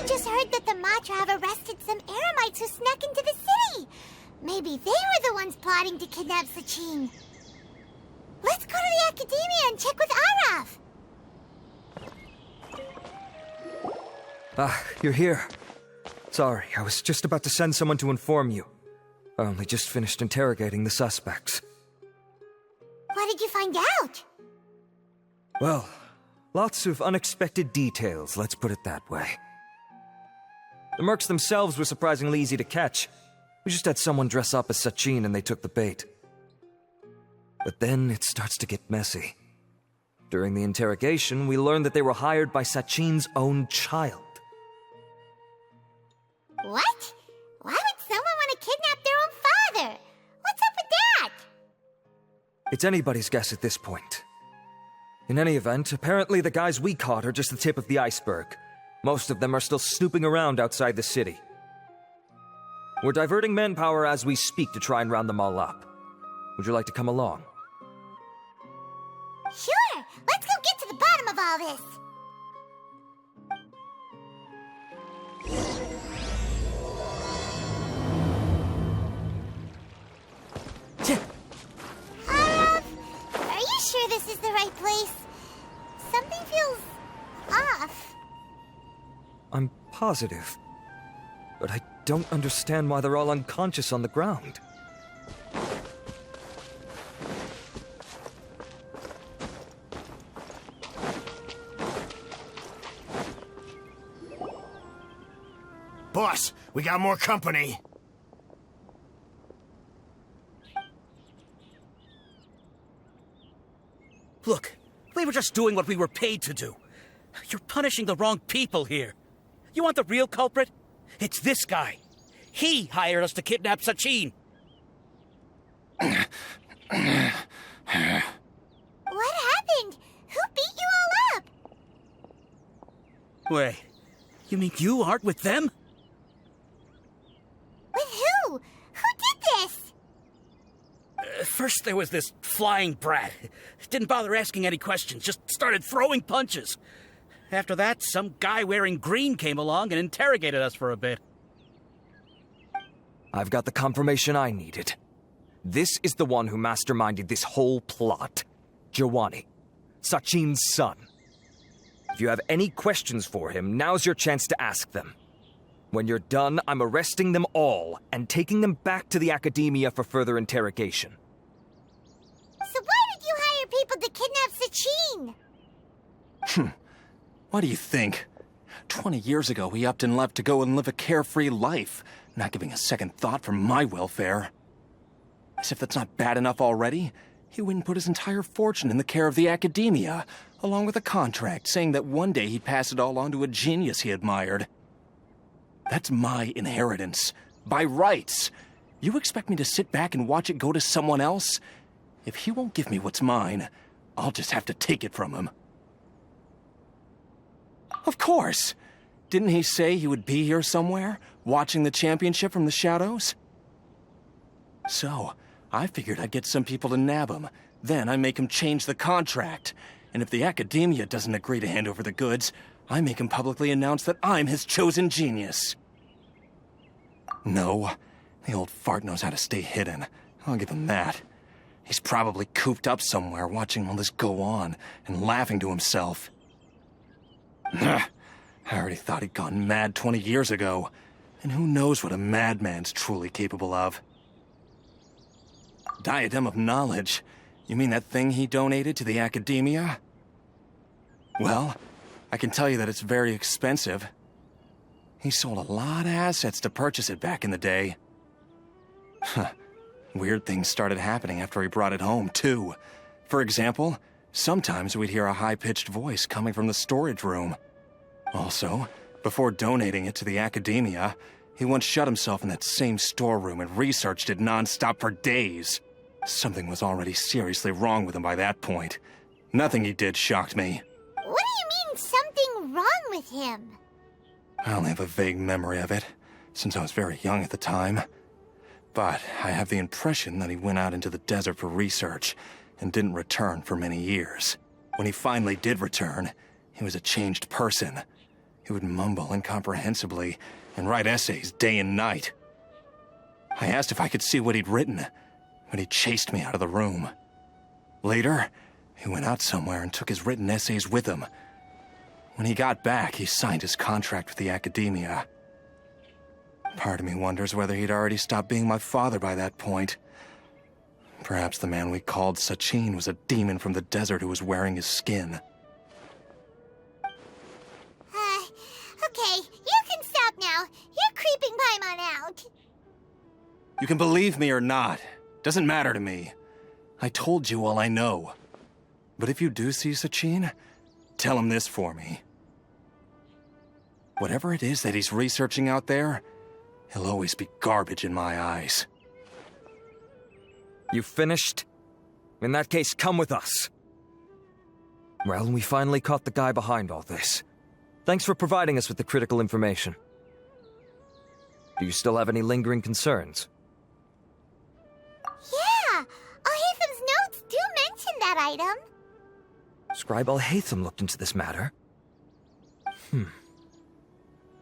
just heard that the Matra have arrested some Eremites who snuck into the city. Maybe they were the ones plotting to kidnap Sachin. Let's go to the Academia and check with Araf. Ah, you're here. Sorry, I was just about to send someone to inform you. I only just finished interrogating the suspects. What did you find out? Well, lots of unexpected details, let's put it that way. The mercs themselves were surprisingly easy to catch. We just had someone dress up as Sachin and they took the bait. But then it starts to get messy. During the interrogation, we learned that they were hired by Sachin's own child. What? Why would someone want to kidnap their own father? What's up with that? It's anybody's guess at this point. In any event, apparently the guys we caught are just the tip of the iceberg. Most of them are still snooping around outside the city. We're diverting manpower as we speak to try and round them all up. Would you like to come along? Sure! Let's go get to the bottom of all this! Are you sure this is the right place? Something feels off. I'm positive. But I don't understand why they're all unconscious on the ground. Boss, we got more company. Look, we were just doing what we were paid to do. You're punishing the wrong people here. You want the real culprit? It's this guy. He hired us to kidnap Sachin. What happened? Who beat you all up? Wait, you mean you aren't with them? With who? Who did this? First there was this flying brat. Didn't bother asking any questions, just started throwing punches. After that, some guy wearing green came along and interrogated us for a bit. I've got the confirmation I needed. This is the one who masterminded this whole plot. Jawani, Sachin's son. If you have any questions for him, now's your chance to ask them. When you're done, I'm arresting them all and taking them back to the Academia for further interrogation. So why did you hire people to kidnap Sachin? What do you think? 20 years ago, he upped and left to go and live a carefree life, not giving a second thought for my welfare. As if that's not bad enough already, he went and put his entire fortune in the care of the Academia, along with a contract saying that one day he'd pass it all on to a genius he admired. That's my inheritance, by rights. You expect me to sit back and watch it go to someone else? If he won't give me what's mine, I'll just have to take it from him. Of course! Didn't he say he would be here somewhere, watching the championship from the shadows? So, I figured I'd get some people to nab him. Then I make him change the contract. And if the Academia doesn't agree to hand over the goods, I make him publicly announce that I'm his chosen genius. No, the old fart knows how to stay hidden. I'll give him that. He's probably cooped up somewhere watching all this go on and laughing to himself. I already thought he'd gone mad 20 years ago. And who knows what a madman's truly capable of. Diadem of Knowledge? You mean that thing he donated to the Academia? Well, I can tell you that it's very expensive. He sold a lot of assets to purchase it back in the day. Weird things started happening after he brought it home, too. For example, sometimes we'd hear a high-pitched voice coming from the storage room. Also, before donating it to the Academia, he once shut himself in that same storeroom and researched it non-stop for days. Something was already seriously wrong with him by that point. Nothing he did shocked me. What do you mean, something wrong with him? I only have a vague memory of it, since I was very young at the time. But I have the impression that he went out into the desert for research and didn't return for many years. When he finally did return, he was a changed person. He would mumble incomprehensibly and write essays day and night. I asked if I could see what he'd written, but he chased me out of the room. Later, he went out somewhere and took his written essays with him. When he got back, he signed his contract with the academia. Part of me wonders whether he'd already stopped being my father by that point. Perhaps the man we called Sachin was a demon from the desert who was wearing his skin. Okay, you can stop now. You're creeping Paimon out. You can believe me or not. Doesn't matter to me. I told you all I know. But if you do see Sachin, tell him this for me. Whatever it is that he's researching out there, he'll always be garbage in my eyes. You finished? In that case, come with us. Well, we finally caught the guy behind all this. Thanks for providing us with the critical information. Do you still have any lingering concerns? Yeah, Al-Haytham's notes do mention that item. Scribe Al-Haytham looked into this matter.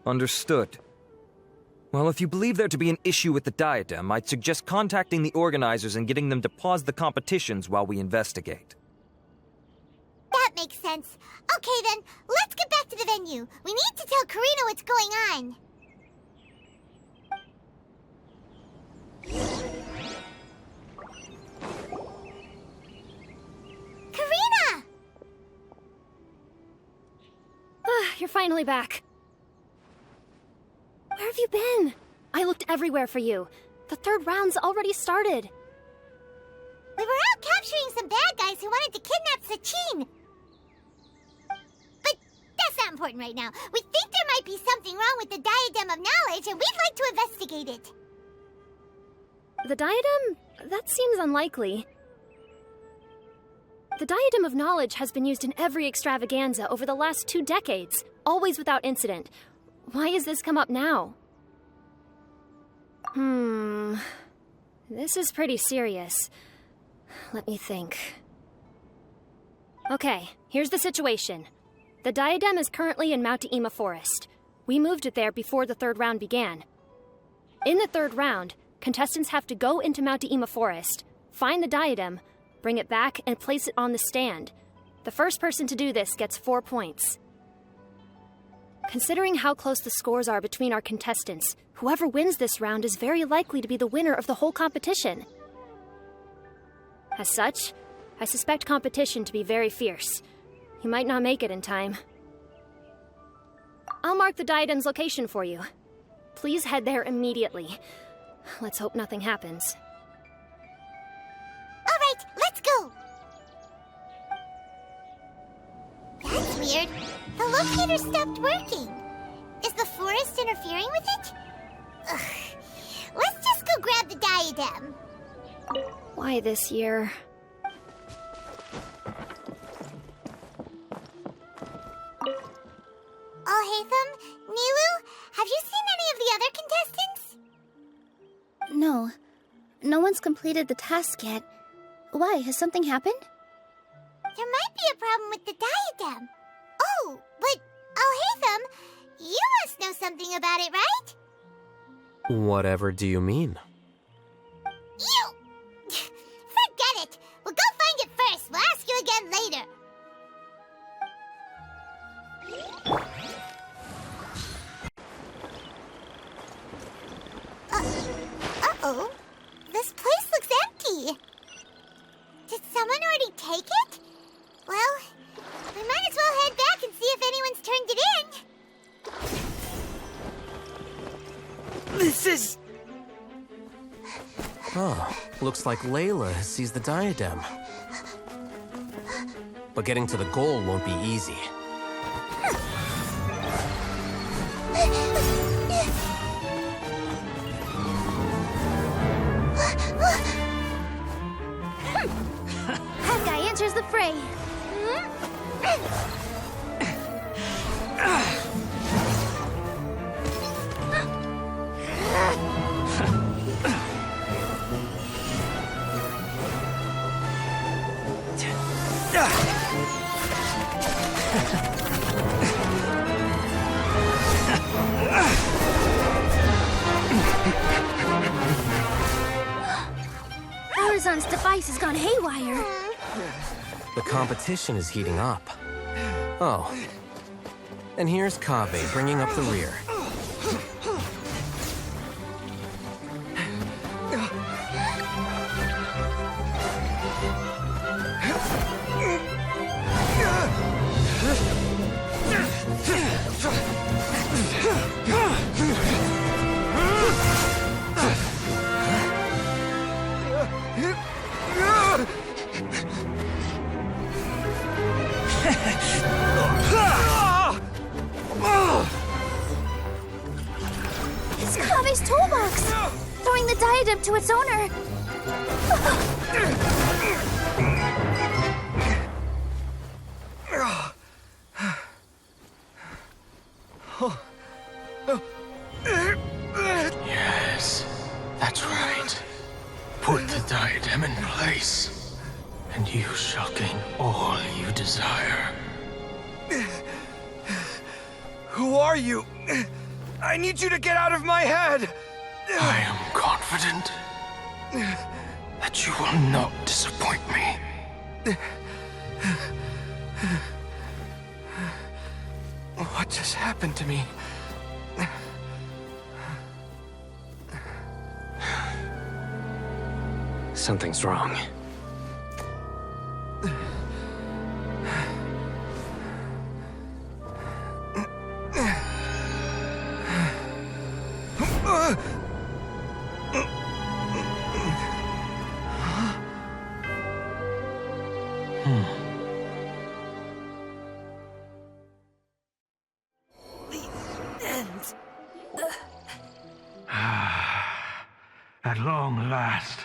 Understood. Well, if you believe there to be an issue with the diadem, I'd suggest contacting the organizers and getting them to pause the competitions while we investigate. That makes sense. Okay then, let's get back to the venue. We need to tell Karina what's going on. Karina! You're finally back. Where have you been? I looked everywhere for you. The third round's already started. We were out capturing some bad guys who wanted to kidnap Sachin. But that's not important right now. We think there might be something wrong with the Diadem of Knowledge, and we'd like to investigate it. The diadem? That seems unlikely. The Diadem of Knowledge has been used in every extravaganza over the last 2 decades, always without incident. Why has this come up now? This is pretty serious. Let me think. Okay, here's the situation. The diadem is currently in Mount Ima Forest. We moved it there before the third round began. In the third round, contestants have to go into Mount Ima Forest, find the diadem, bring it back, and place it on the stand. The first person to do this gets 4 points. Considering how close the scores are between our contestants, whoever wins this round is very likely to be the winner of the whole competition. As such, I suspect competition to be very fierce. You might not make it in time. I'll mark the diadem's location for you. Please head there immediately. Let's hope nothing happens. All right, let's go. That's weird. The locator stopped working. Is the forest interfering with it? Ugh. Let's just go grab the diadem. Why this year? Al-Haytham, Nilu, have you seen any of the other contestants? No. No one's completed the task yet. Why? Has something happened? There might be a problem with the diadem. Oh, but Al-Haytham, you must know something about it, right? Whatever do you mean? You! Forget it! We'll go find it first. We'll ask you again later. Uh-oh. This place looks empty. Did someone already take it? Well, we might as well head back and see if anyone's turned it in. This is... Oh, looks like Layla has seized the diadem. But getting to the goal won't be easy. That guy enters the fray. Artisan's device has gone haywire. The competition is heating up. Oh. And here's Kaveh bringing up the rear. It's Kaveh's toolbox! Throwing the diadem to its owner! Yes, that's right. Put the diadem in place, and you shall gain all you desire. Who are you? I need you to get out of my head! I am confident that you will not disappoint me. What just happened to me? Something's wrong. At long last,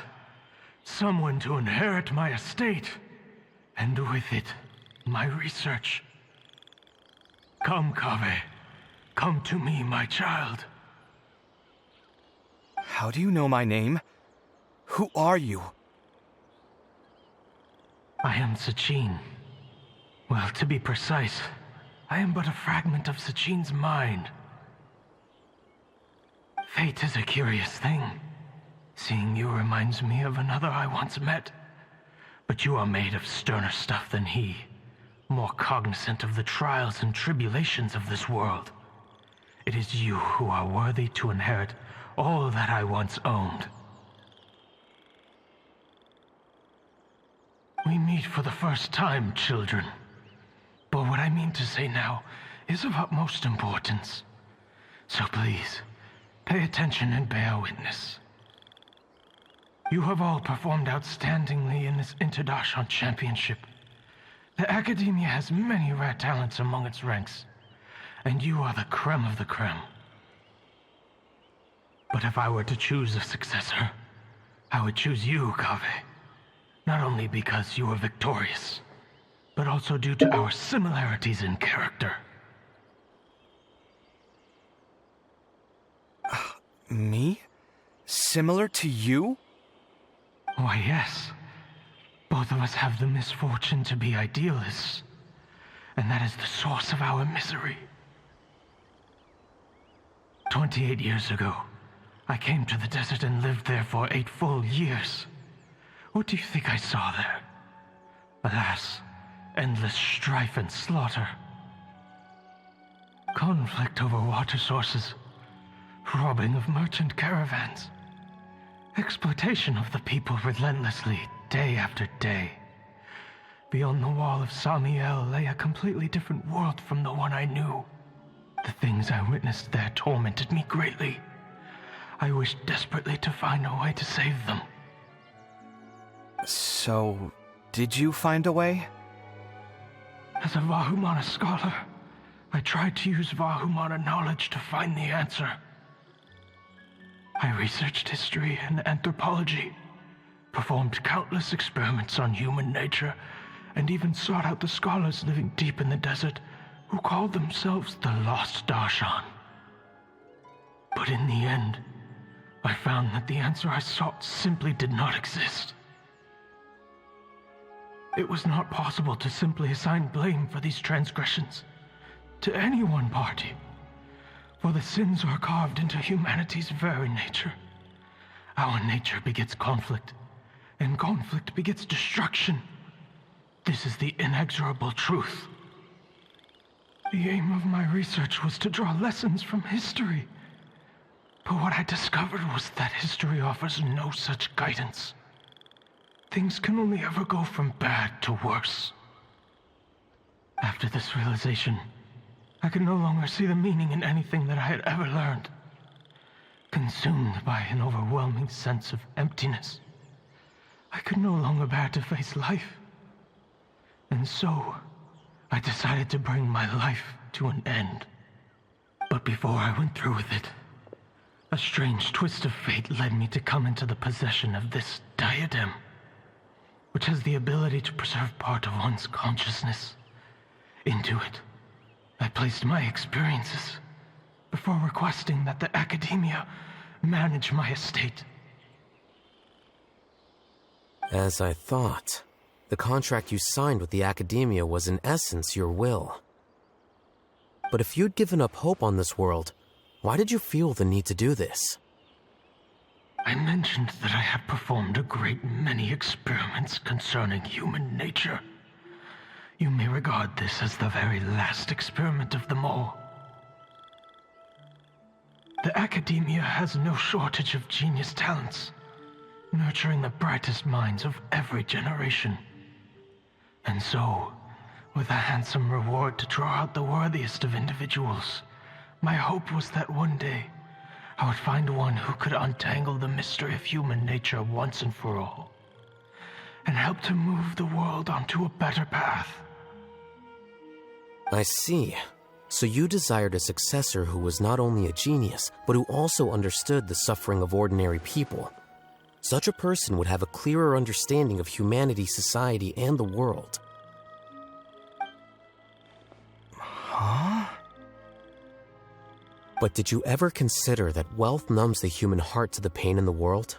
someone to inherit my estate, and with it, my research. Come, Kaveh. Come to me, my child. How do you know my name? Who are you? I am Sachin. Well, to be precise, I am but a fragment of Sachin's mind. Fate is a curious thing. Seeing you reminds me of another I once met. But you are made of sterner stuff than he, more cognizant of the trials and tribulations of this world. It is you who are worthy to inherit all that I once owned. We meet for the first time, children. But what I mean to say now is of utmost importance. So please, pay attention and bear witness. You have all performed outstandingly in this Interdashant Championship. The Academia has many rare talents among its ranks, and you are the creme of the creme. But if I were to choose a successor, I would choose you, Kaveh. Not only because you were victorious, but also due to our similarities in character. Me? Similar to you? Why, yes. Both of us have the misfortune to be idealists, and that is the source of our misery. 28 years ago, I came to the desert and lived there for 8 full years. What do you think I saw there? Alas, endless strife and slaughter. Conflict over water sources, robbing of merchant caravans, exploitation of the people relentlessly, day after day. Beyond the wall of Samiel lay a completely different world from the one I knew. The things I witnessed there tormented me greatly. I wished desperately to find a way to save them. So, did you find a way? As a Vahumana scholar, I tried to use Vahumana knowledge to find the answer. I researched history and anthropology, performed countless experiments on human nature, and even sought out the scholars living deep in the desert who called themselves the Lost Darshan. But in the end, I found that the answer I sought simply did not exist. It was not possible to simply assign blame for these transgressions to any one party, for the sins are carved into humanity's very nature. Our nature begets conflict, and conflict begets destruction. This is the inexorable truth. The aim of my research was to draw lessons from history. But what I discovered was that history offers no such guidance. Things can only ever go from bad to worse. After this realization, I could no longer see the meaning in anything that I had ever learned. Consumed by an overwhelming sense of emptiness, I could no longer bear to face life. And so, I decided to bring my life to an end. But before I went through with it, a strange twist of fate led me to come into the possession of this diadem, which has the ability to preserve part of one's consciousness. Into it, I placed my experiences before requesting that the Academia manage my estate. As I thought, the contract you signed with the Academia was in essence your will. But if you'd given up hope on this world, why did you feel the need to do this? I mentioned that I had performed a great many experiments concerning human nature. You may regard this as the very last experiment of them all. The Academia has no shortage of genius talents, nurturing the brightest minds of every generation. And so, with a handsome reward to draw out the worthiest of individuals, my hope was that one day I would find one who could untangle the mystery of human nature once and for all, and help to move the world onto a better path. I see. So you desired a successor who was not only a genius, but who also understood the suffering of ordinary people. Such a person would have a clearer understanding of humanity, society, and the world. Huh? But did you ever consider that wealth numbs the human heart to the pain in the world?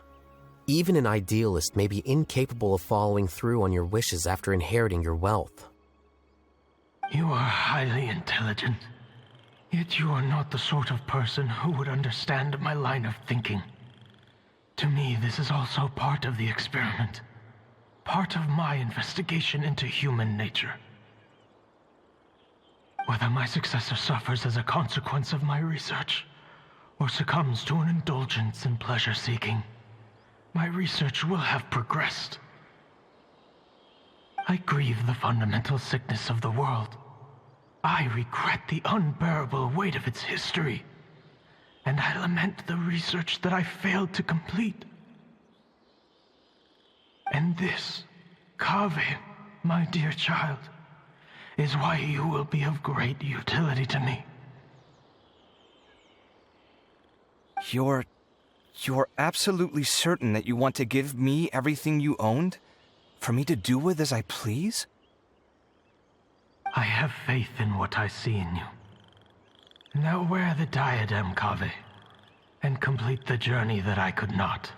Even an idealist may be incapable of following through on your wishes after inheriting your wealth. You are highly intelligent, yet you are not the sort of person who would understand my line of thinking. To me, this is also part of the experiment, part of my investigation into human nature. Whether my successor suffers as a consequence of my research, or succumbs to an indulgence in pleasure-seeking, my research will have progressed. I grieve the fundamental sickness of the world. I regret the unbearable weight of its history, and I lament the research that I failed to complete. And this, Kaveh, my dear child, is why you will be of great utility to me. You're absolutely certain that you want to give me everything you owned? For me to do with as I please? I have faith in what I see in you. Now wear the diadem, Kaveh, and complete the journey that I could not.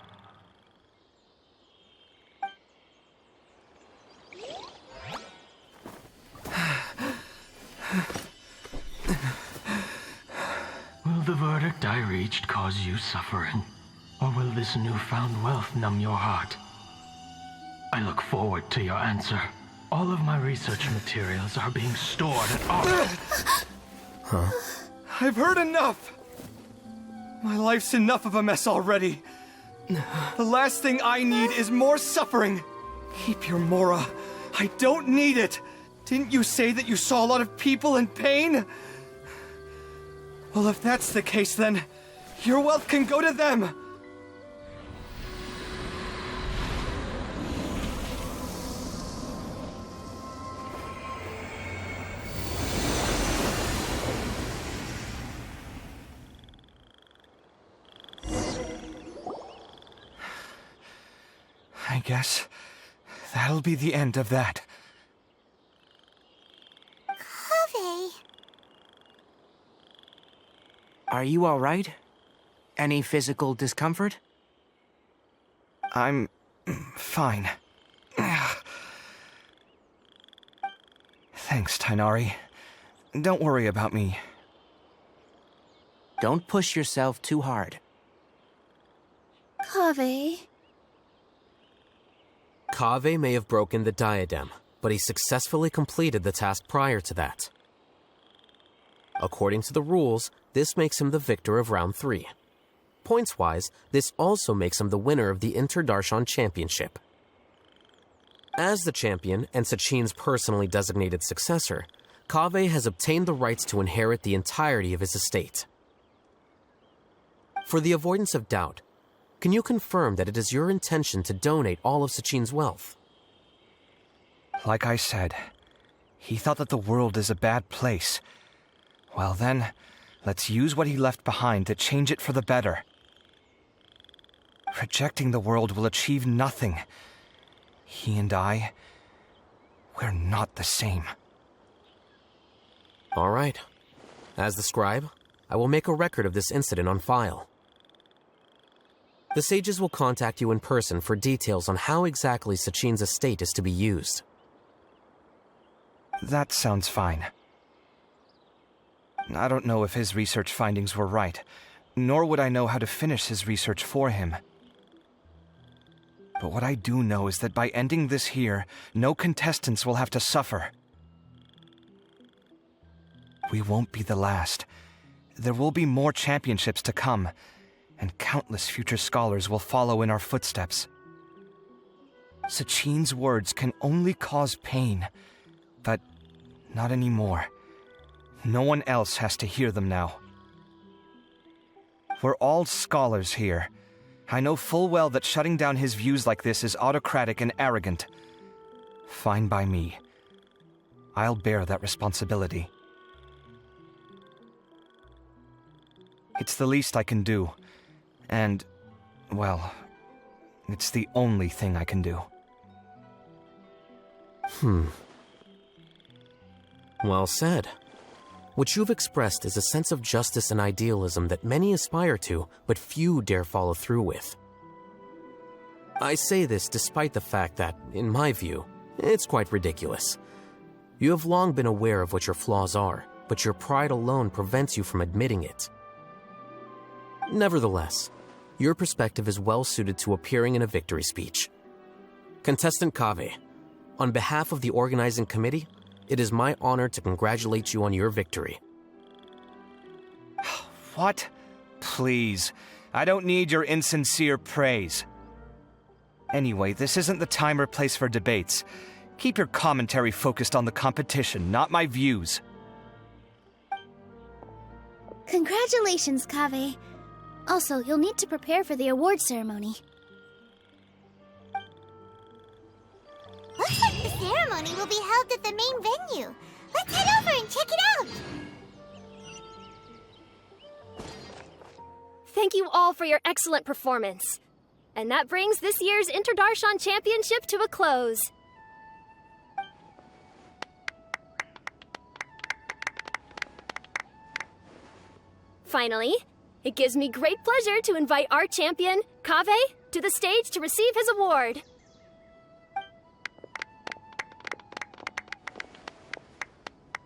Will the verdict I reached cause you suffering? Or will this newfound wealth numb your heart? I look forward to your answer. All of my research materials are being stored at Huh? I've heard enough! My life's enough of a mess already. The last thing I need is more suffering. Keep your Mora. I don't need it. Didn't you say that you saw a lot of people in pain? Well, if that's the case, then your wealth can go to them. I guess that'll be the end of that. Kaveh. Are you all right? Any physical discomfort? I'm fine. Thanks, Tainari. Don't worry about me. Don't push yourself too hard. Kaveh. Kaveh may have broken the diadem, but he successfully completed the task prior to that. According to the rules, this makes him the victor of round 3. Points-wise, this also makes him the winner of the Inter-Darshan Championship. As the champion and Sachin's personally designated successor, Kaveh has obtained the rights to inherit the entirety of his estate. For the avoidance of doubt, can you confirm that it is your intention to donate all of Sachin's wealth? Like I said, he thought that the world is a bad place. Well then, let's use what he left behind to change it for the better. Rejecting the world will achieve nothing. He and I, we're not the same. All right. As the scribe, I will make a record of this incident on file. The sages will contact you in person for details on how exactly Sachin's estate is to be used. That sounds fine. I don't know if his research findings were right, nor would I know how to finish his research for him. But what I do know is that by ending this here, no contestants will have to suffer. We won't be the last. There will be more championships to come, and countless future scholars will follow in our footsteps. Sachin's words can only cause pain, but not anymore. No one else has to hear them now. We're all scholars here. I know full well that shutting down his views like this is autocratic and arrogant. Fine by me. I'll bear that responsibility. It's the least I can do. And, well, it's the only thing I can do. Well said. What you've expressed is a sense of justice and idealism that many aspire to, but few dare follow through with. I say this despite the fact that, in my view, it's quite ridiculous. You have long been aware of what your flaws are, but your pride alone prevents you from admitting it. Nevertheless, your perspective is well suited to appearing in a victory speech. Contestant Kaveh, on behalf of the organizing committee, it is my honor to congratulate you on your victory. What? Please. I don't need your insincere praise. Anyway, this isn't the time or place for debates. Keep your commentary focused on the competition, not my views. Congratulations, Kaveh. Also, you'll need to prepare for the award ceremony. Looks like the ceremony will be held at the main venue. Let's head over and check it out. Thank you all for your excellent performance. And that brings this year's Inter-Darshan Championship to a close. Finally, it gives me great pleasure to invite our champion, Kaveh, to the stage to receive his award.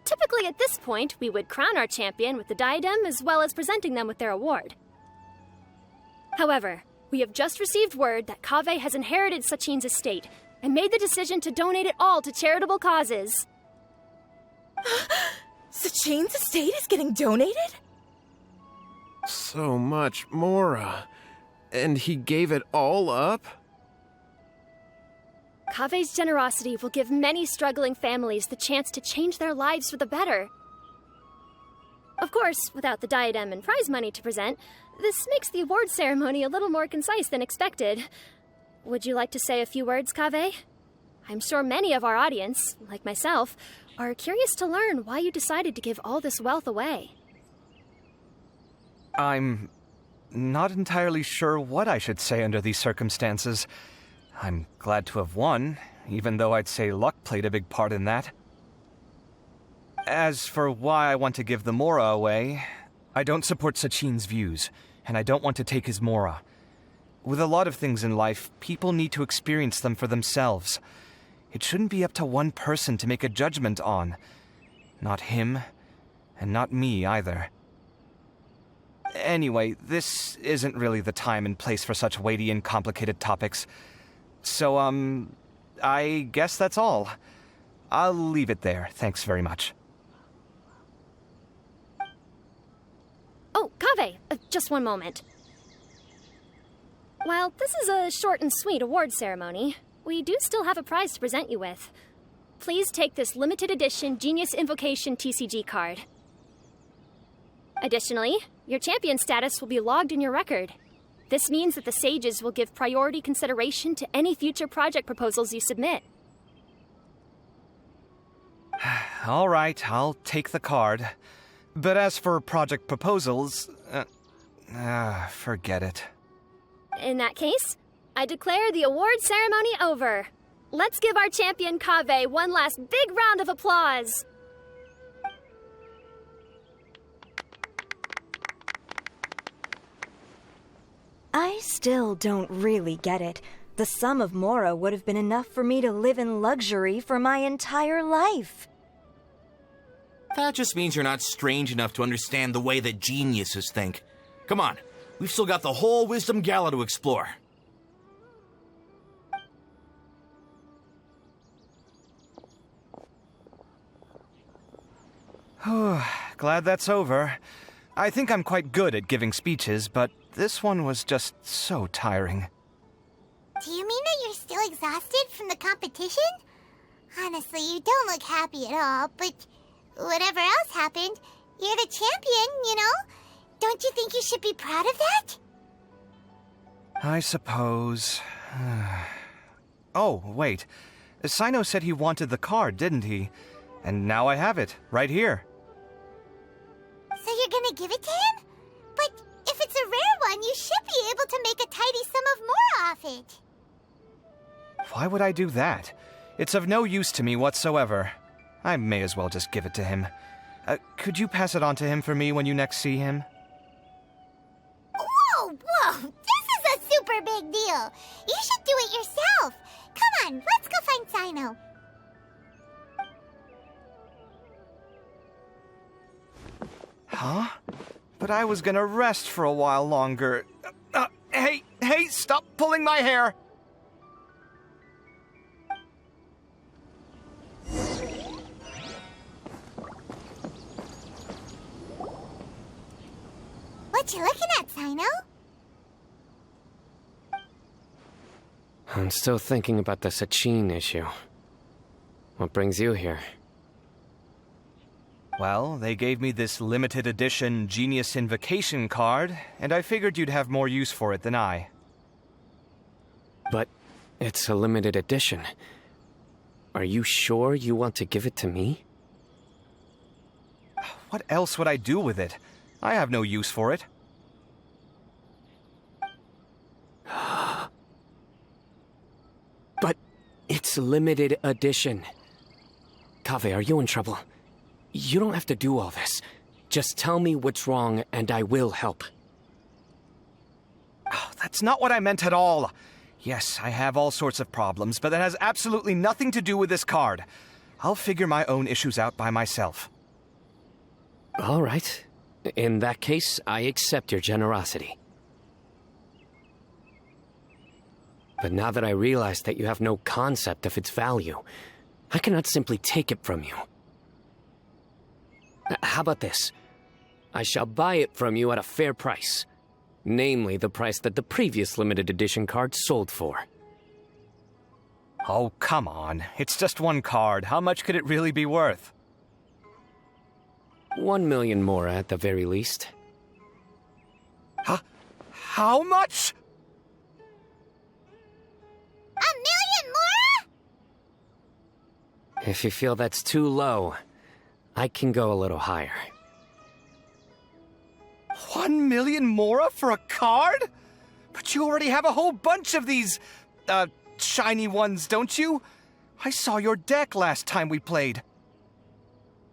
Typically at this point, we would crown our champion with the diadem as well as presenting them with their award. However, we have just received word that Kaveh has inherited Sachin's estate and made the decision to donate it all to charitable causes. Sachin's estate is getting donated? So much Mora. And he gave it all up? Kaveh's generosity will give many struggling families the chance to change their lives for the better. Of course, without the diadem and prize money to present, this makes the award ceremony a little more concise than expected. Would you like to say a few words, Kaveh? I'm sure many of our audience, like myself, are curious to learn why you decided to give all this wealth away. I'm not entirely sure what I should say under these circumstances. I'm glad to have won, even though I'd say luck played a big part in that. As for why I want to give the Mora away, I don't support Sachin's views, and I don't want to take his Mora. With a lot of things in life, people need to experience them for themselves. It shouldn't be up to one person to make a judgment on. Not him, and not me either. Anyway, this isn't really the time and place for such weighty and complicated topics. So, I guess that's all. I'll leave it there. Thanks very much. Oh, Kaveh, just one moment. While this is a short and sweet award ceremony, we do still have a prize to present you with. Please take this limited edition Genius Invocation TCG card. Additionally, your champion status will be logged in your record. This means that the Sages will give priority consideration to any future project proposals you submit. All right, I'll take the card. But as for project proposals, forget it. In that case, I declare the award ceremony over. Let's give our champion Kaveh one last big round of applause. I still don't really get it. The sum of Mora would have been enough for me to live in luxury for my entire life. That just means you're not strange enough to understand the way that geniuses think. Come on, we've still got the whole Wisdom Gala to explore. Glad that's over. I think I'm quite good at giving speeches, but this one was just so tiring. Do you mean that you're still exhausted from the competition? Honestly, you don't look happy at all, but whatever else happened, you're the champion, you know? Don't you think you should be proud of that? I suppose. Oh, wait. Sino said he wanted the card, didn't he? And now I have it, right here. So you're gonna give it to him? But if it's a rare one, you should be able to make a tidy sum of more off it. Why would I do that? It's of no use to me whatsoever. I may as well just give it to him. Could you pass it on to him for me when you next see him? Whoa, whoa! This is a super big deal! You should do it yourself! Come on, let's go find Sino. Huh? But I was gonna rest for a while longer. Hey, stop pulling my hair! What you looking at, Sino? I'm still thinking about the Sachin issue. What brings you here? Well, they gave me this limited edition Genius Invocation card, and I figured you'd have more use for it than I. But it's a limited edition. Are you sure you want to give it to me? What else would I do with it? I have no use for it. But it's limited edition. Kaveh, are you in trouble? You don't have to do all this. Just tell me what's wrong and I will help. Oh, that's not what I meant at all. Yes, I have all sorts of problems, but that has absolutely nothing to do with this card. I'll figure my own issues out by myself. All right. In that case, I accept your generosity. But now that I realize that you have no concept of its value, I cannot simply take it from you. How about this? I shall buy it from you at a fair price. Namely, the price that the previous limited edition card sold for. Oh, come on. It's just one card. How much could it really be worth? 1 million more at the very least. Huh? How much? 1 million more? If you feel that's too low, I can go a little higher. 1 million mora for a card? But you already have a whole bunch of these, shiny ones, don't you? I saw your deck last time we played.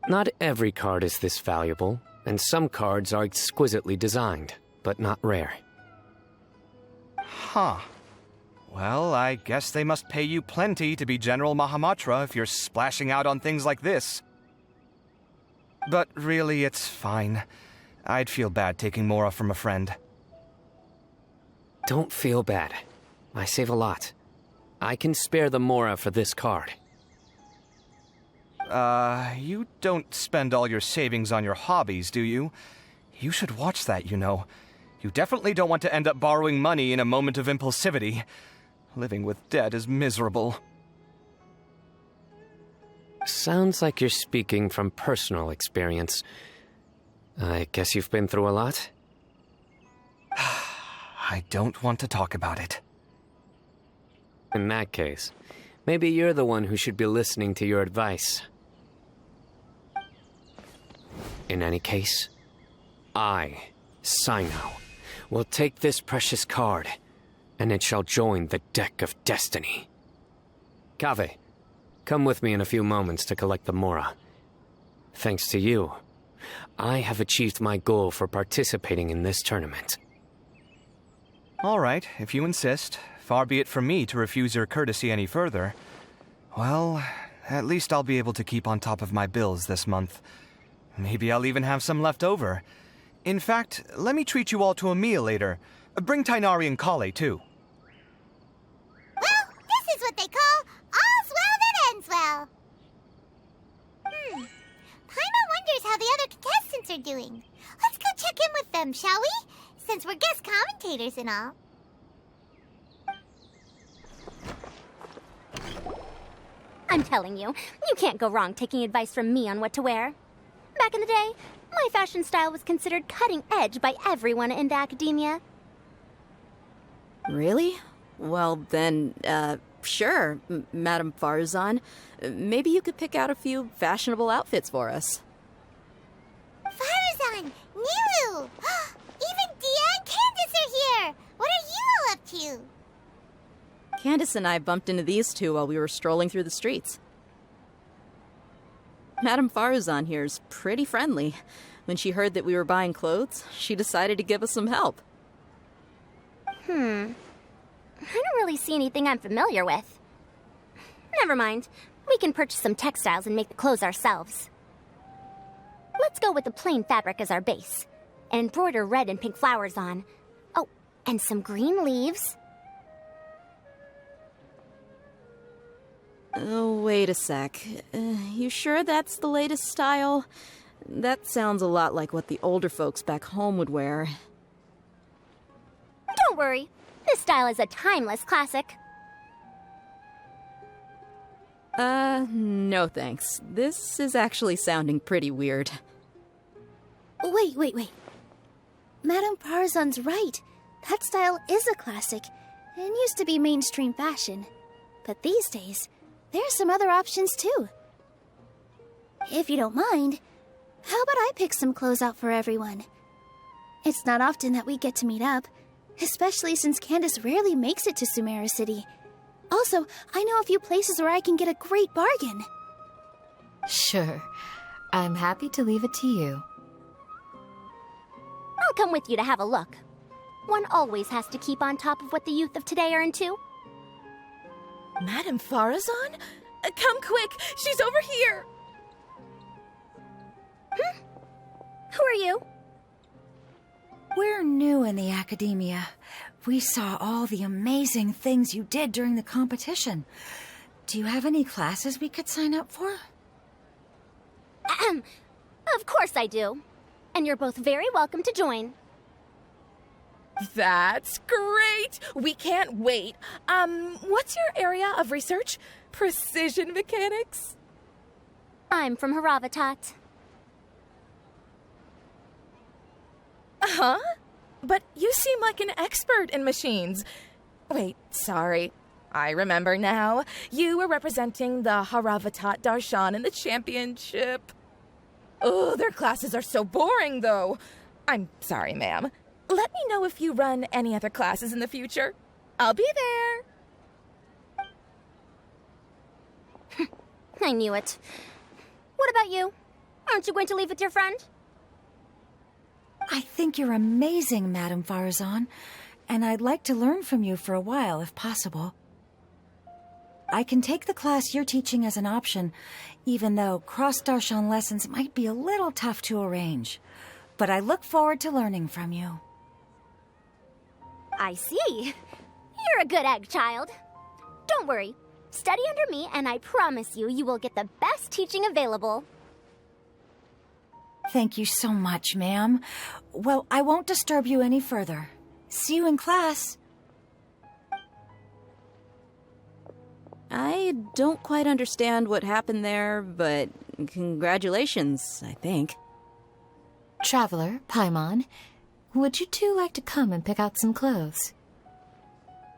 Not every card is this valuable, and some cards are exquisitely designed, but not rare. Huh. Well, I guess they must pay you plenty to be General Mahamatra if you're splashing out on things like this. But really, it's fine. I'd feel bad taking Mora from a friend. Don't feel bad. I save a lot. I can spare the Mora for this card. You don't spend all your savings on your hobbies, do you? You should watch that, you know. You definitely don't want to end up borrowing money in a moment of impulsivity. Living with debt is miserable. Sounds like you're speaking from personal experience. I guess you've been through a lot? I don't want to talk about it. In that case, maybe you're the one who should be listening to your advice. In any case, I, Sino, will take this precious card, and it shall join the deck of destiny. Kaveh, come with me in a few moments to collect the Mora. Thanks to you, I have achieved my goal for participating in this tournament. All right, if you insist. Far be it from me to refuse your courtesy any further. Well, at least I'll be able to keep on top of my bills this month. Maybe I'll even have some left over. In fact, let me treat you all to a meal later. Bring Tainari and Kale, too. Well, this is what they call all's well that ends well. Paimon wonders how the other contestants are doing. Let's go check in with them, shall we? Since we're guest commentators and all. I'm telling you, you can't go wrong taking advice from me on what to wear. Back in the day, my fashion style was considered cutting edge by everyone in the academia. Really? Well, then, sure, Madame Farazan. Maybe you could pick out a few fashionable outfits for us. Farazan! Niru! Even Dia and Candace are here! What are you all up to? Candace and I bumped into these two while we were strolling through the streets. Madame Farazan here's pretty friendly. When she heard that we were buying clothes, she decided to give us some help. I don't really see anything I'm familiar with. Never mind. We can purchase some textiles and make the clothes ourselves. Let's go with the plain fabric as our base, and embroider red and pink flowers on. Oh, and some green leaves. Oh, wait a sec. You sure that's the latest style? That sounds a lot like what the older folks back home would wear. Don't worry. This style is a timeless classic. No thanks. This is actually sounding pretty weird. Wait. Madame Farazan's right. That style is a classic, and used to be mainstream fashion. But these days, there's some other options too. If you don't mind, how about I pick some clothes out for everyone? It's not often that we get to meet up, especially since Candace rarely makes it to Sumeru City. Also, I know a few places where I can get a great bargain. Sure. I'm happy to leave it to you. I'll come with you to have a look. One always has to keep on top of what the youth of today are into. Madame Farazan? Come quick! She's over here! Who are you? We're new in the academia. We saw all the amazing things you did during the competition. Do you have any classes we could sign up for? Of course I do. And you're both very welcome to join. That's great! We can't wait. What's your area of research? Precision mechanics? I'm from Haravatat. Huh? But you seem like an expert in machines. Wait, sorry. I remember now. You were representing the Haravatat Darshan in the championship. Oh, their classes are so boring, though. I'm sorry, ma'am. Let me know if you run any other classes in the future. I'll be there. I knew it. What about you? Aren't you going to leave with your friend? I think you're amazing, Madame Farazan, and I'd like to learn from you for a while, if possible. I can take the class you're teaching as an option, even though cross-Darshan lessons might be a little tough to arrange. But I look forward to learning from you. I see. You're a good egg, child. Don't Don't worry. Study under me, and I promise you, you will get the best teaching available. Thank you so much, ma'am. Well, I won't disturb you any further. See you in class. I don't quite understand what happened there, but congratulations, I think. Traveler, Paimon, would you two like to come and pick out some clothes?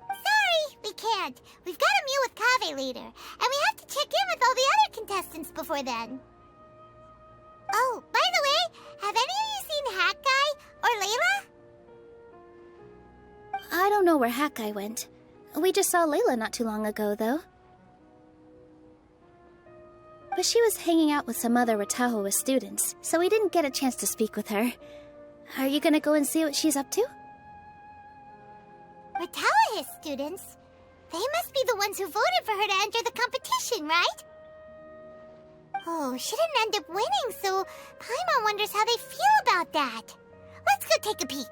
Sorry, we can't. We've got a meal with Kaveh later, and we have to check in with all the other contestants before then. Oh, by the way, have any of you seen Hat Guy or Layla? I don't know where Hat Guy went. We just saw Layla not too long ago, though. But she was hanging out with some other Ratahoa students, so we didn't get a chance to speak with her. Are you gonna go and see what she's up to? Ratahoa students? They must be the ones who voted for her to enter the competition, right? Oh, she didn't end up winning, so Paimon wonders how they feel about that. Let's go take a peek.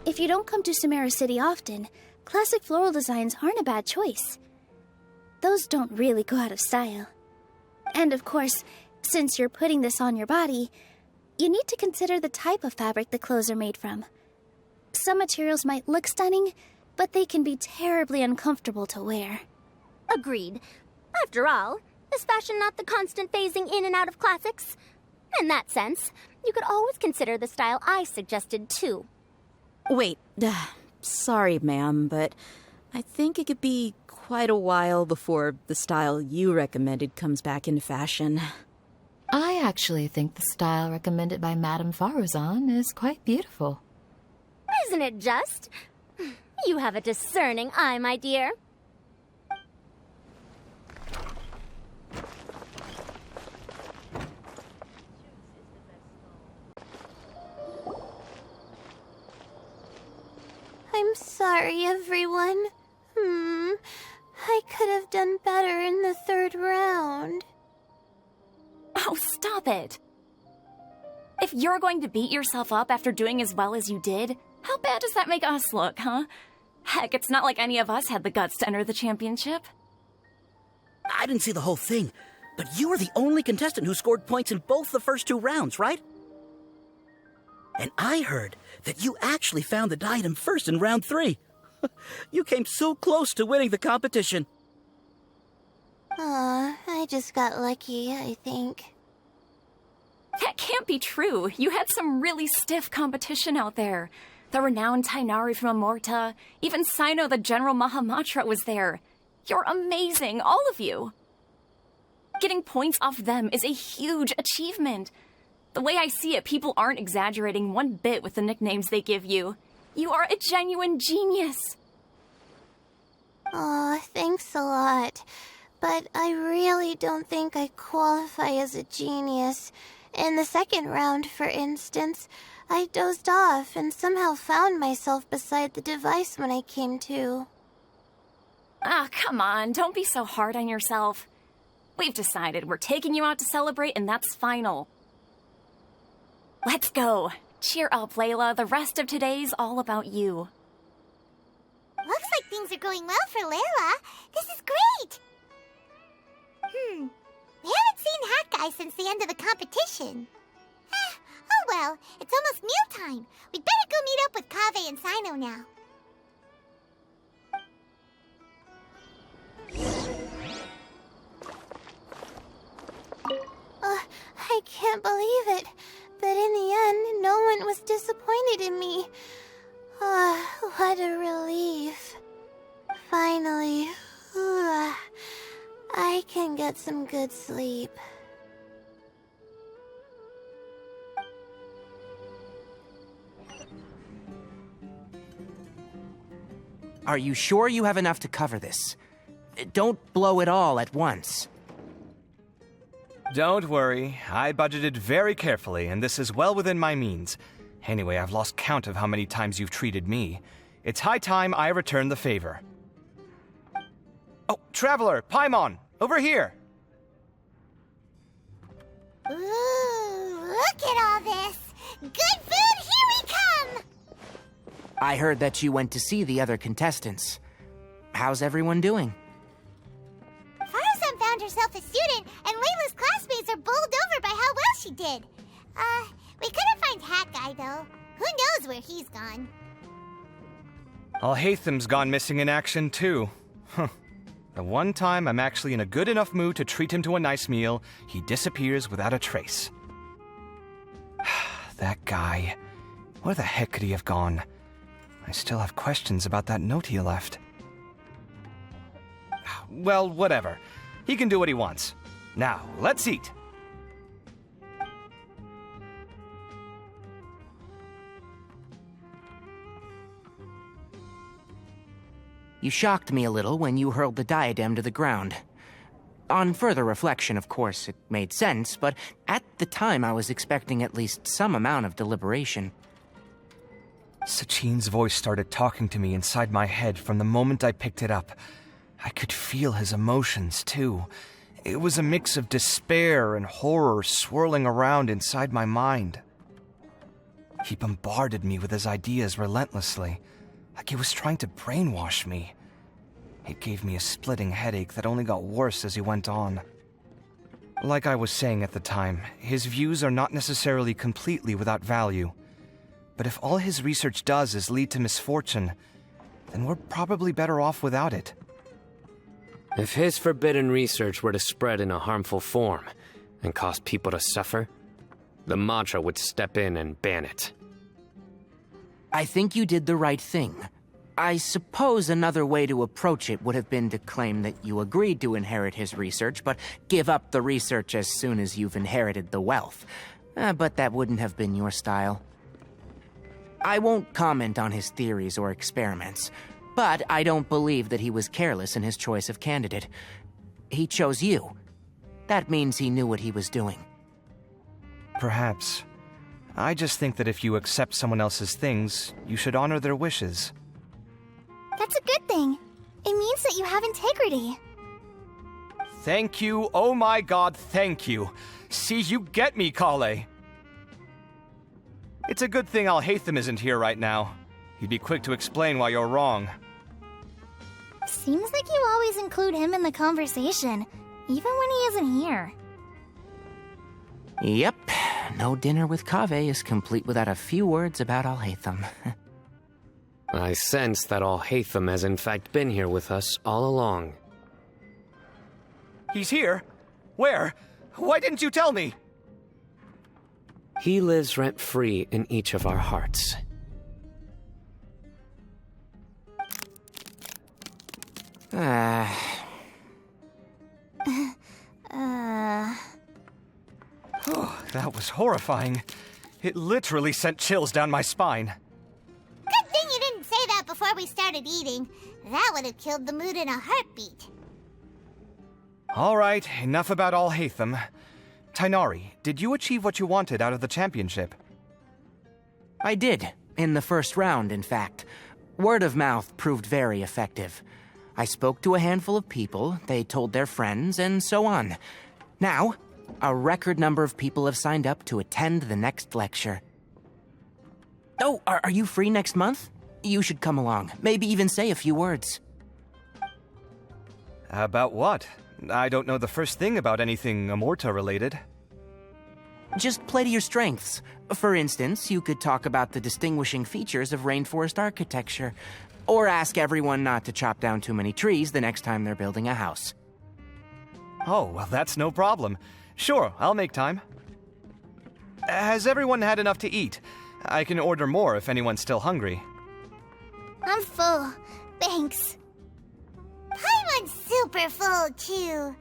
If you don't come to Samara City often, classic floral designs aren't a bad choice. Those don't really go out of style. And of course, since you're putting this on your body, you need to consider the type of fabric the clothes are made from. Some materials might look stunning, but they can be terribly uncomfortable to wear. Agreed. After all, is fashion not the constant phasing in and out of classics? In that sense, you could always consider the style I suggested too. Wait, sorry, ma'am, but I think it could be quite a while before the style you recommended comes back into fashion. I actually think the style recommended by Madame Faruzan is quite beautiful. Isn't it just? You have a discerning eye, my dear. I'm sorry, everyone. I could have done better in the third round. Oh, stop it! If you're going to beat yourself up after doing as well as you did, how bad does that make us look, huh? Heck, it's not like any of us had the guts to enter the championship. I didn't see the whole thing, but you were the only contestant who scored points in both the first two rounds, right? And I heard that you actually found the diadem first in round 3. You came so close to winning the competition. Aw, I just got lucky, I think. That can't be true. You had some really stiff competition out there. The renowned Tainari from Amorta, even Sino the General Mahamatra was there. You're amazing, all of you. Getting points off them is a huge achievement. The way I see it, people aren't exaggerating one bit with the nicknames they give you. You are a genuine genius. Aw, thanks a lot. But I really don't think I qualify as a genius. In the second round, for instance, I dozed off and somehow found myself beside the device when I came to. Ah, come on, don't be so hard on yourself. We've decided we're taking you out to celebrate, and that's final. Let's go. Cheer up, Layla. The rest of today's all about you. Looks like things are going well for Layla. This is great! We haven't seen Hat Guy since the end of the competition. Oh well, it's almost mealtime. We'd better go meet up with Kaveh and Sino now. I can't believe it. But in the end, no one was disappointed in me. What a relief. Finally, I can get some good sleep. Are you sure you have enough to cover this? Don't blow it all at once. Don't worry, I budgeted very carefully, and this is well within my means. Anyway, I've lost count of how many times you've treated me. It's high time I return the favor. Oh, Traveler, Paimon, over here! Ooh, look at all this! Good food! I heard that you went to see the other contestants. How's everyone doing? Farazan found herself a student, and Layla's classmates are bowled over by how well she did. We couldn't find Hat Guy, though. Who knows where he's gone? Al-Haytham's gone missing in action, too. Huh. The one time I'm actually in a good enough mood to treat him to a nice meal, he disappears without a trace. That guy. Where the heck could he have gone? I still have questions about that note he left. Well, whatever. He can do what he wants. Now, let's eat. You shocked me a little when you hurled the diadem to the ground. On further reflection, of course, it made sense, but at the time I was expecting at least some amount of deliberation. Sachine's voice started talking to me inside my head from the moment I picked it up. I could feel his emotions, too. It was a mix of despair and horror swirling around inside my mind. He bombarded me with his ideas relentlessly, like he was trying to brainwash me. It gave me a splitting headache that only got worse as he went on. Like I was saying at the time, his views are not necessarily completely without value. But if all his research does is lead to misfortune, then we're probably better off without it. If his forbidden research were to spread in a harmful form and cause people to suffer, the Madra would step in and ban it. I think you did the right thing. I suppose another way to approach it would have been to claim that you agreed to inherit his research, but give up the research as soon as you've inherited the wealth. But that wouldn't have been your style. I won't comment on his theories or experiments, but I don't believe that he was careless in his choice of candidate. He chose you. That means he knew what he was doing. Perhaps. I just think that if you accept someone else's things, you should honor their wishes. That's a good thing. It means that you have integrity. Thank you, oh my god, thank you. See, you get me, Kaveh. It's a good thing Al-Haytham isn't here right now. He'd be quick to explain why you're wrong. Seems like you always include him in the conversation, even when he isn't here. Yep, no dinner with Kaveh is complete without a few words about Al-Haytham. I sense that Al-Haytham has in fact been here with us all along. He's here? Where? Why didn't you tell me? He lives rent-free in each of our hearts. Oh, that was horrifying. It literally sent chills down my spine. Good thing you didn't say that before we started eating. That would have killed the mood in a heartbeat. All right, enough about Al-Haytham. Tighnari, did you achieve what you wanted out of the championship? I did, in the first round, in fact. Word of mouth proved very effective. I spoke to a handful of people, they told their friends, and so on. Now, a record number of people have signed up to attend the next lecture. Oh, are you free next month? You should come along, maybe even say a few words. About what? I don't know the first thing about anything Amorta-related. Just play to your strengths. For instance, you could talk about the distinguishing features of rainforest architecture, or ask everyone not to chop down too many trees the next time they're building a house. Oh, well, that's no problem. Sure, I'll make time. Has everyone had enough to eat? I can order more if anyone's still hungry. I'm full. Thanks. Paimon's super full, too.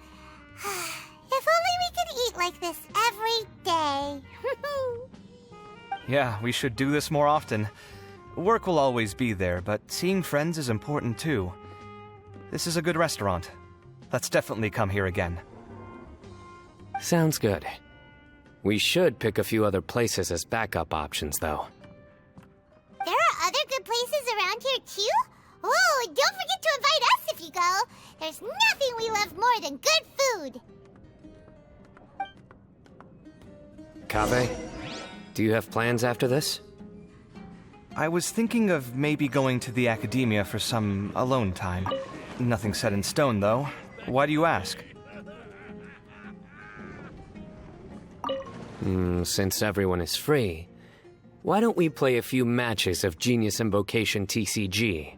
If only we could eat like this every day. Yeah, we should do this more often. Work will always be there, but seeing friends is important too. This is a good restaurant. Let's definitely come here again. Sounds good. We should pick a few other places as backup options, though. There are other good places around here, too? Oh, and don't forget to invite us if you go. There's nothing we love more than good food. Kaveh, do you have plans after this? I was thinking of maybe going to the academia for some alone time. Nothing set in stone, though. Why do you ask? Since everyone is free, why don't we play a few matches of Genius Invocation TCG?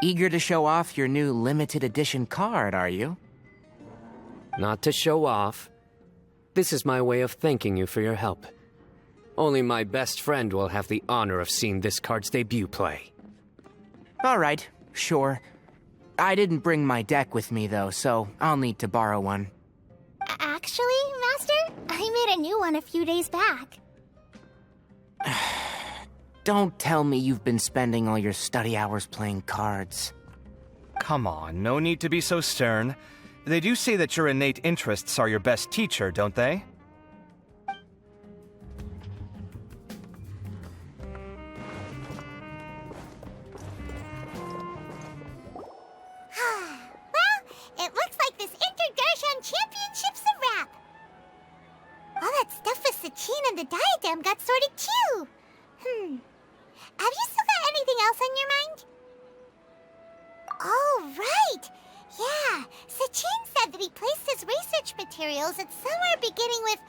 Eager to show off your new limited edition card, are you? Not to show off. This is my way of thanking you for your help. Only my best friend will have the honor of seeing this card's debut play. All right, sure. I didn't bring my deck with me, though, so I'll need to borrow one. Actually, Master, I made a new one a few days back. Don't tell me you've been spending all your study hours playing cards. Come on, no need to be so stern. They do say that your innate interests are your best teacher, don't they? Well, it looks like this Inter-Darshan Championship's a wrap. All that stuff with Sachin and the diadem got sorted too. Have you still got anything else on your mind? Oh, right. Yeah, Sachin said that he placed his research materials at somewhere beginning with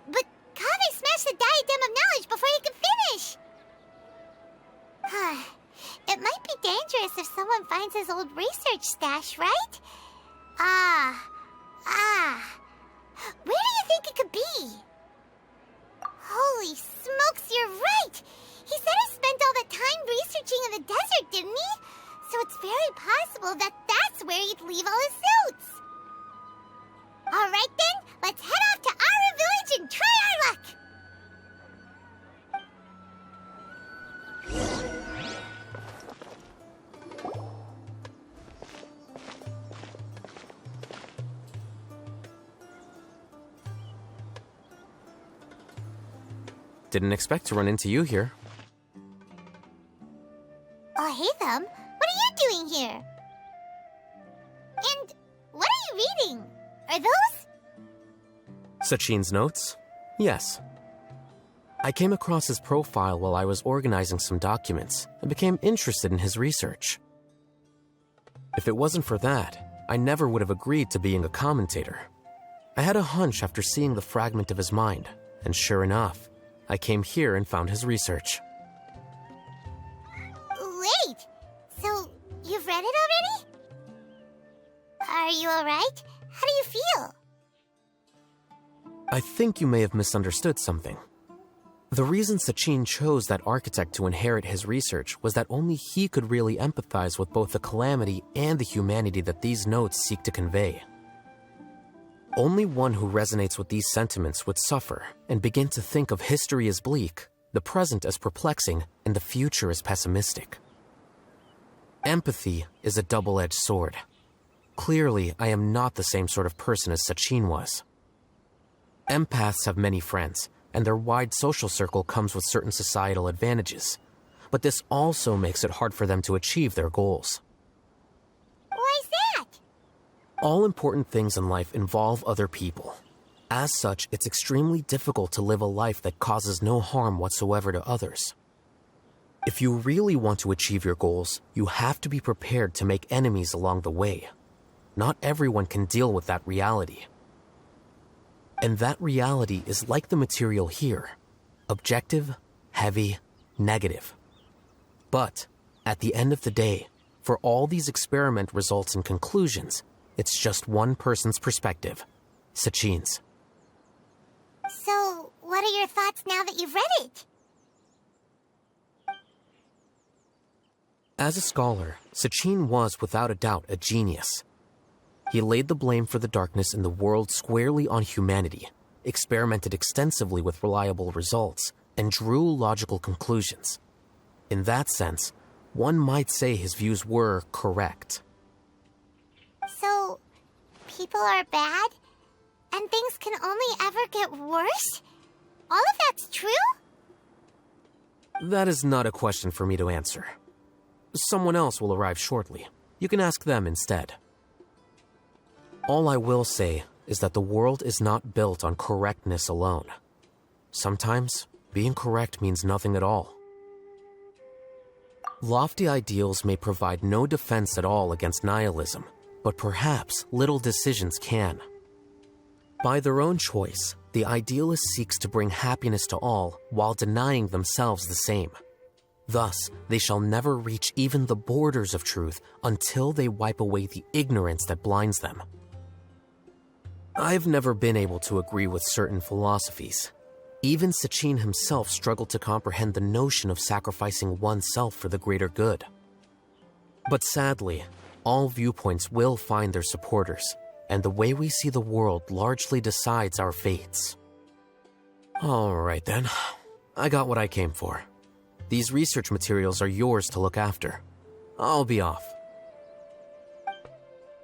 but Kaveh smashed the diadem of knowledge before he could finish. It might be dangerous if someone finds his old research stash, right? Where do you think it could be? Holy smokes, you're right! He said he spent all that time researching in the desert, didn't he? So it's very possible that that's where he'd leave all his notes. All right then, let's head off to Aru Village and try our luck! Didn't expect to run into you here. Oh, hey, Thumb. What are you doing here? And what are you reading? Are those? Sachin's notes? Yes. I came across his profile while I was organizing some documents and became interested in his research. If it wasn't for that, I never would have agreed to being a commentator. I had a hunch after seeing the fragment of his mind, and sure enough, I came here and found his research. Wait! So, you've read it already? Are you alright? How do you feel? I think you may have misunderstood something. The reason Sachin chose that architect to inherit his research was that only he could really empathize with both the calamity and the humanity that these notes seek to convey. Only one who resonates with these sentiments would suffer and begin to think of history as bleak, the present as perplexing, and the future as pessimistic. Empathy is a double-edged sword. Clearly, I am not the same sort of person as Sachin was. Empaths have many friends, and their wide social circle comes with certain societal advantages. But this also makes it hard for them to achieve their goals. Why's that? All important things in life involve other people. As such, it's extremely difficult to live a life that causes no harm whatsoever to others. If you really want to achieve your goals, you have to be prepared to make enemies along the way. Not everyone can deal with that reality. And that reality is like the material here. Objective, heavy, negative. But, at the end of the day, for all these experiment results and conclusions, it's just one person's perspective, Sachin's. So, what are your thoughts now that you've read it? As a scholar, Sachin was without a doubt a genius. He laid the blame for the darkness in the world squarely on humanity, experimented extensively with reliable results, and drew logical conclusions. In that sense, one might say his views were correct. So, people are bad? And things can only ever get worse? All of that's true? That is not a question for me to answer. Someone else will arrive shortly. You can ask them instead. All I will say is that the world is not built on correctness alone. Sometimes, being correct means nothing at all. Lofty ideals may provide no defense at all against nihilism, but perhaps little decisions can. By their own choice, the idealist seeks to bring happiness to all while denying themselves the same. Thus, they shall never reach even the borders of truth until they wipe away the ignorance that blinds them. I've never been able to agree with certain philosophies. Even Sachin himself struggled to comprehend the notion of sacrificing oneself for the greater good. But sadly, all viewpoints will find their supporters, and the way we see the world largely decides our fates. Alright then, I got what I came for. These research materials are yours to look after. I'll be off.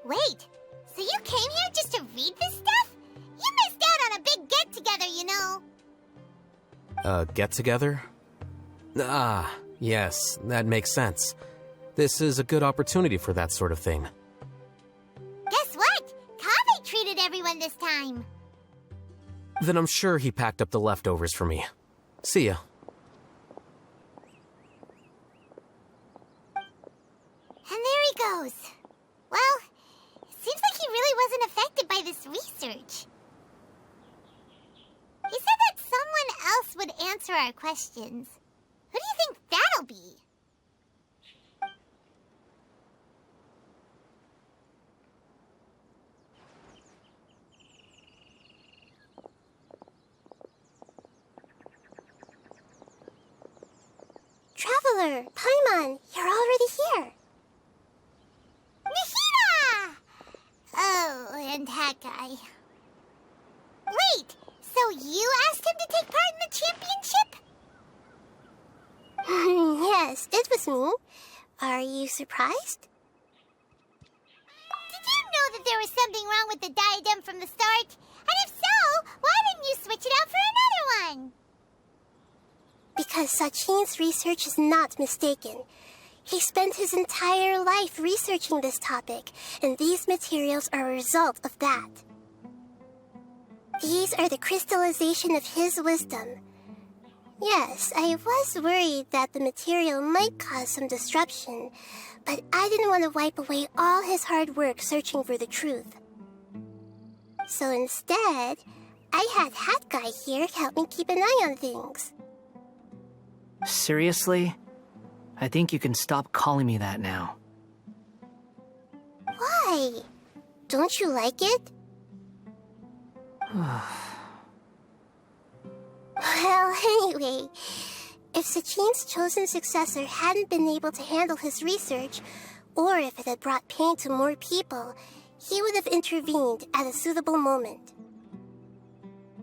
Wait, so you came here just to read this stuff? You missed out on a big get-together, you know. Get-together? Ah, yes, that makes sense. This is a good opportunity for that sort of thing. Guess what? Kaveh treated everyone this time. Then I'm sure he packed up the leftovers for me. See ya. And there he goes. Well, it seems like he really wasn't affected by this research. He said that someone else would answer our questions. Who do you think that'll be? Traveler, Paimon, you're already here. Nahida! Oh, and that guy. Wait, so you asked him to take part in the championship? Yes, it was me. Are you surprised? Did you know that there was something wrong with the diadem from the start? And if so, why didn't you switch it out for another one? Because Sachin's research is not mistaken. He spent his entire life researching this topic, and these materials are a result of that. These are the crystallization of his wisdom. Yes, I was worried that the material might cause some disruption, but I didn't want to wipe away all his hard work searching for the truth. So instead, I had Hat Guy here help me keep an eye on things. Seriously? I think you can stop calling me that now. Why? Don't you like it? Well, anyway, if Sachin's chosen successor hadn't been able to handle his research, or if it had brought pain to more people, he would have intervened at a suitable moment.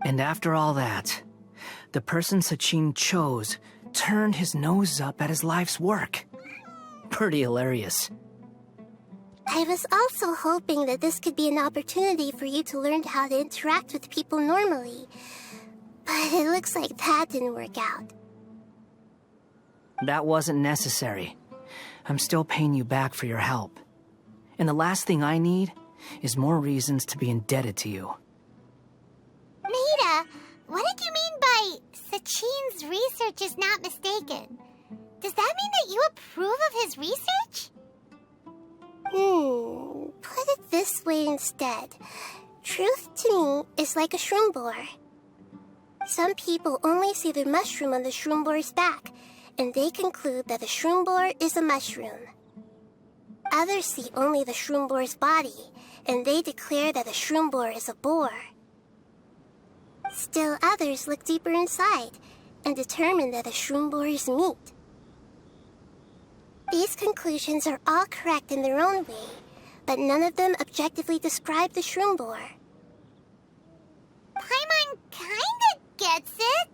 And after all that, the person Sachin chose turned his nose up at his life's work. Pretty hilarious. I was also hoping that this could be an opportunity for you to learn how to interact with people normally. But it looks like that didn't work out. That wasn't necessary. I'm still paying you back for your help. And the last thing I need is more reasons to be indebted to you. Nahida, what did you mean by Sachin's research is not mistaken? Does that mean that you approve of his research? Put it this way instead. Truth to me is like a shroom borer. Some people only see the mushroom on the shroom borer's back, and they conclude that the shroom borer is a mushroom. Others see only the shroom borer's body, and they declare that the shroom borer is a boar. Still others look deeper inside, and determine that the shroom borer is meat. These conclusions are all correct in their own way, but none of them objectively describe the shroom borer. Paimon kinda gets it,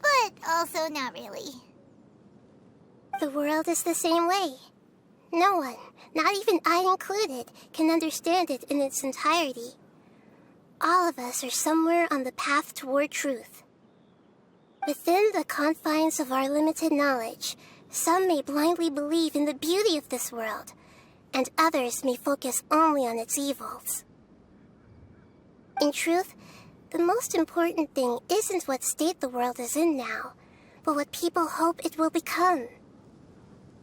but also not really. The world is the same way. No one, not even I included, can understand it in its entirety. All of us are somewhere on the path toward truth. Within the confines of our limited knowledge, some may blindly believe in the beauty of this world, and others may focus only on its evils. In truth, the most important thing isn't what state the world is in now, but what people hope it will become.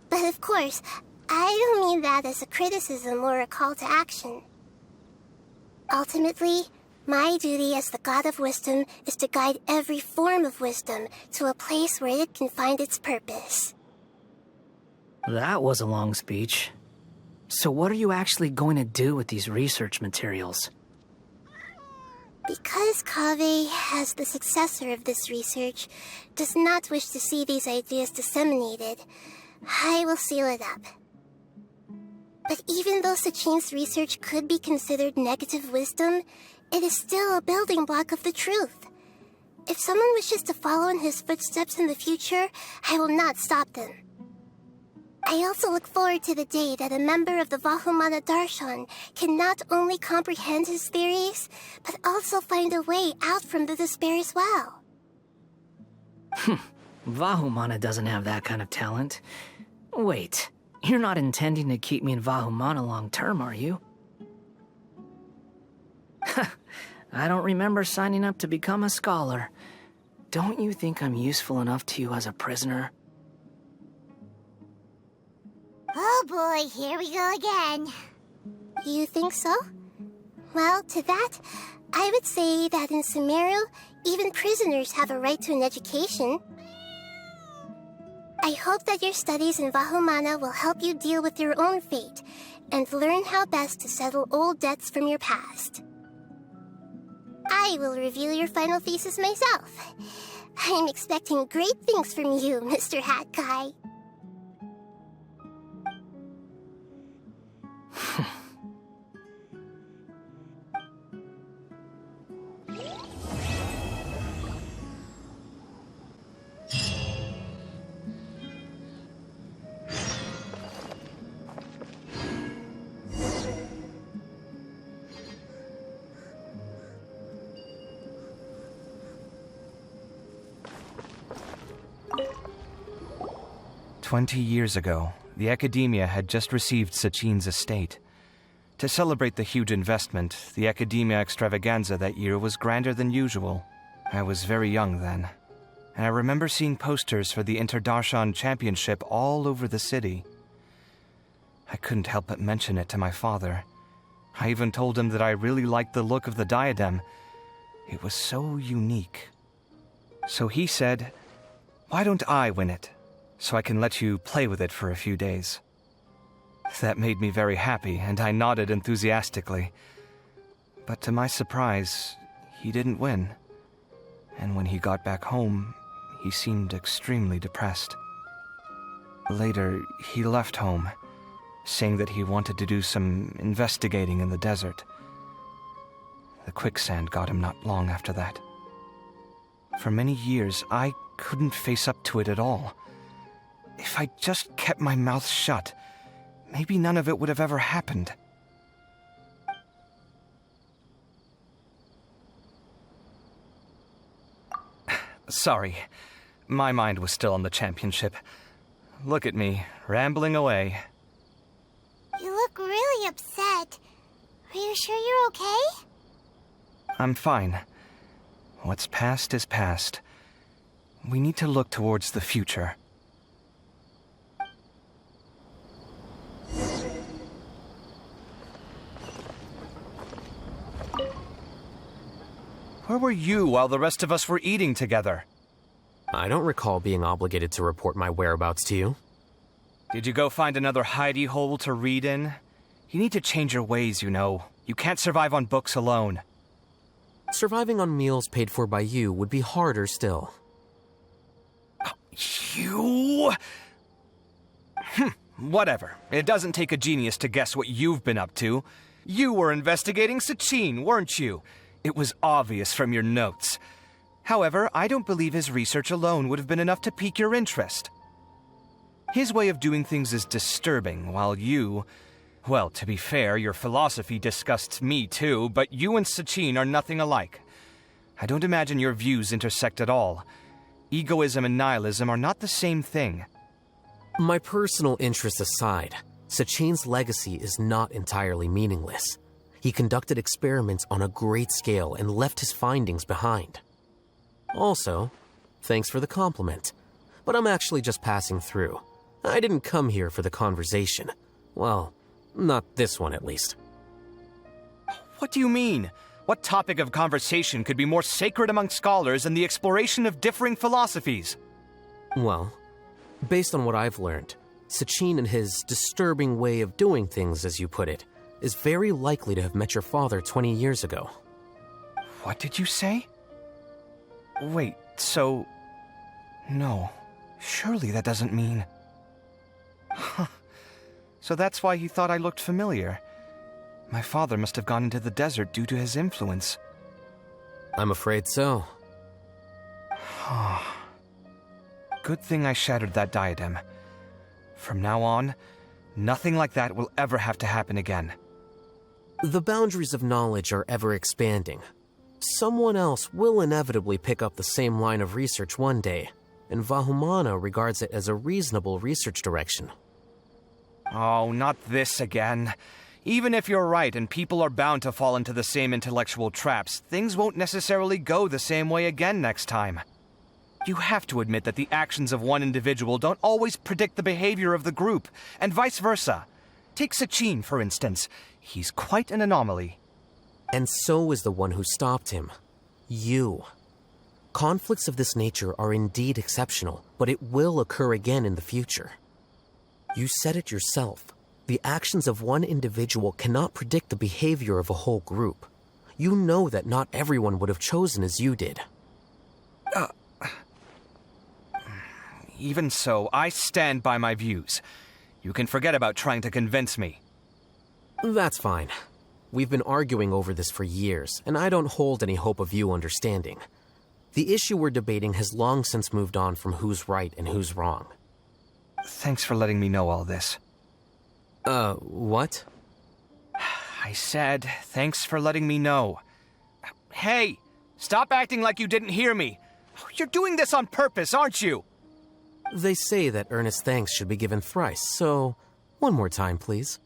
But of course, I don't mean that as a criticism or a call to action. Ultimately, my duty as the God of Wisdom is to guide every form of wisdom to a place where it can find its purpose. That was a long speech. So what are you actually going to do with these research materials? Because Kaveh, as the successor of this research, does not wish to see these ideas disseminated, I will seal it up. But even though Sachin's research could be considered negative wisdom, it is still a building block of the truth. If someone wishes to follow in his footsteps in the future, I will not stop them. I also look forward to the day that a member of the Vahumana Darshan can not only comprehend his theories, but also find a way out from the despair as well. Vahumana doesn't have that kind of talent. Wait, you're not intending to keep me in Vahumana long term, are you? I don't remember signing up to become a scholar. Don't you think I'm useful enough to you as a prisoner? Oh boy, here we go again. You think so? Well, to that, I would say that in Sumeru, even prisoners have a right to an education. I hope that your studies in Vahumana will help you deal with your own fate and learn how best to settle old debts from your past. I will review your final thesis myself. I'm expecting great things from you, Mr. Hat Guy. 20 years ago, the Academia had just received Sachin's estate. To celebrate the huge investment, the Academia extravaganza that year was grander than usual. I was very young then, and I remember seeing posters for the Interdarshan Championship all over the city. I couldn't help but mention it to my father. I even told him that I really liked the look of the diadem. It was so unique. So he said, "Why don't I win it, so I can let you play with it for a few days?" That made me very happy, and I nodded enthusiastically. But to my surprise, he didn't win. And when he got back home, he seemed extremely depressed. Later, he left home, saying that he wanted to do some investigating in the desert. The quicksand got him not long after that. For many years, I couldn't face up to it at all. If I just kept my mouth shut, maybe none of it would have ever happened. Sorry, my mind was still on the championship. Look at me, rambling away. You look really upset. Are you sure you're okay? I'm fine. What's past is past. We need to look towards the future. Where were you while the rest of us were eating together? I don't recall being obligated to report my whereabouts to you. Did you go find another hidey hole to read in? You need to change your ways, you know. You can't survive on books alone. Surviving on meals paid for by you would be harder still. You... Whatever. It doesn't take a genius to guess what you've been up to. You were investigating Sachin, weren't you? It was obvious from your notes. However, I don't believe his research alone would have been enough to pique your interest. His way of doing things is disturbing, while you... Well, to be fair, your philosophy disgusts me too, but you and Sachin are nothing alike. I don't imagine your views intersect at all. Egoism and nihilism are not the same thing. My personal interests aside, Sachin's legacy is not entirely meaningless. He conducted experiments on a great scale and left his findings behind. Also, thanks for the compliment, but I'm actually just passing through. I didn't come here for the conversation. Well, not this one at least. What do you mean? What topic of conversation could be more sacred among scholars than the exploration of differing philosophies? Well, based on what I've learned, Sachin and his disturbing way of doing things, as you put it, is very likely to have met your father 20 years ago. What did you say? Wait, so... No, surely that doesn't mean... Huh. So that's why he thought I looked familiar. My father must have gone into the desert due to his influence. I'm afraid so. Good thing I shattered that diadem. From now on, nothing like that will ever have to happen again. The boundaries of knowledge are ever expanding. Someone else will inevitably pick up the same line of research one day, and Vahumana regards it as a reasonable research direction. Oh, not this again. Even if you're right and people are bound to fall into the same intellectual traps, things won't necessarily go the same way again next time. You have to admit that the actions of one individual don't always predict the behavior of the group, and vice versa. Take Sachin, for instance. He's quite an anomaly. And so is the one who stopped him. You. Conflicts of this nature are indeed exceptional, but it will occur again in the future. You said it yourself. The actions of one individual cannot predict the behavior of a whole group. You know that not everyone would have chosen as you did. Even so, I stand by my views. You can forget about trying to convince me. That's fine. We've been arguing over this for years, and I don't hold any hope of you understanding. The issue we're debating has long since moved on from who's right and who's wrong. Thanks for letting me know all this. What? I said, thanks for letting me know. Hey, stop acting like you didn't hear me. You're doing this on purpose, aren't you? They say that earnest thanks should be given thrice, so one more time, please.